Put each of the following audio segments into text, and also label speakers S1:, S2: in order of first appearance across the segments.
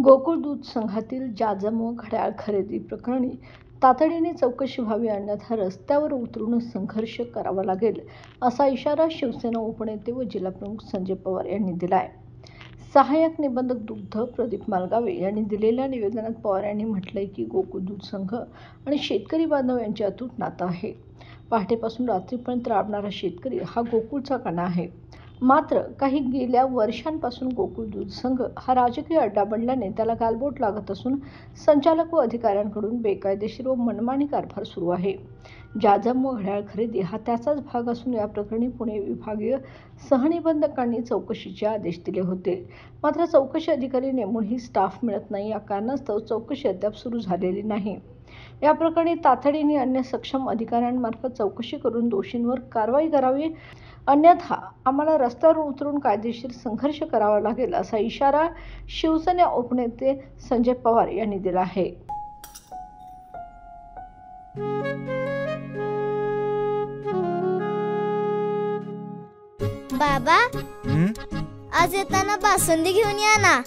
S1: गोकुळ दूध संघातील जाजम व घड्याळ खरेदी प्रकरणी तातडीने चौकशी व्हावी, अन्यथा रस्त्यावर उतरून संघर्ष करावा लागेल, असा इशारा शिवसेना उपनेते व जिल्हाप्रमुख संजय पवार यांनी दिला आहे. सहाय्यक निबंधक दुग्ध प्रदीप मालगावे यांनी दिलेल्या निवेदनात पवार यांनी म्हटलंय की गोकुळ दूध संघ आणि शेतकरी बांधव यांचे अतूट नातं आहे. पहाटेपासून रात्रीपर्यंत राबणारा शेतकरी हा गोकुळचा कणा आहे. मात्र काही गेल्या वर्षांपासून गोकुळ दूध संघ हा राजकीय अड्डा बनल्याने त्याला गालबोट लागत असून संचालक व अधिकाऱ्यांकडून बेकायदेशीर व मनमानी कारभार सुरू आहे. जाजम व घड्याळ खरेदी हा त्याचाच भाग असून या प्रकरणी पुणे विभागीय सहनिबंधकांनी चौकशीचे आदेश दिले होते. मात्र चौकशी अधिकारी नेमूनही स्टाफ मिळत नाही, या कारणास्तव चौकशी अद्याप सुरू झालेली नाही. या प्रकरणी तातडीने अन्य सक्षम अधिकाऱ्यांमार्फत चौकशी करून दोषींवर कारवाई करावी, अन्यथा आम्हाला रस्त्यावर उतरून कायदेशीर संघर्ष करावा लागेल, असा इशारा शिवसेना उपनेते संजय पवार यांनी दिला आहे.
S2: बाबा, आज येताना बासुंदी घेऊन या ना.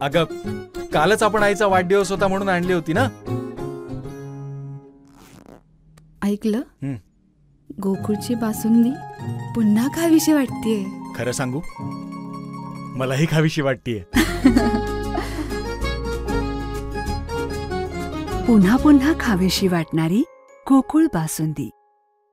S3: अगं, कालच आपण आईचा वाढदिवस होता म्हणून आणली होती ना.
S4: ऐकलं, गोकुळची बासुंदी पुन्हा खावीशी वाटतेय.
S3: खरं सांगू, मलाही खावीशी वाटतेय.
S4: पुन्हा पुन्हा खावीशी वाटणारी गोकुळ बासुंदी.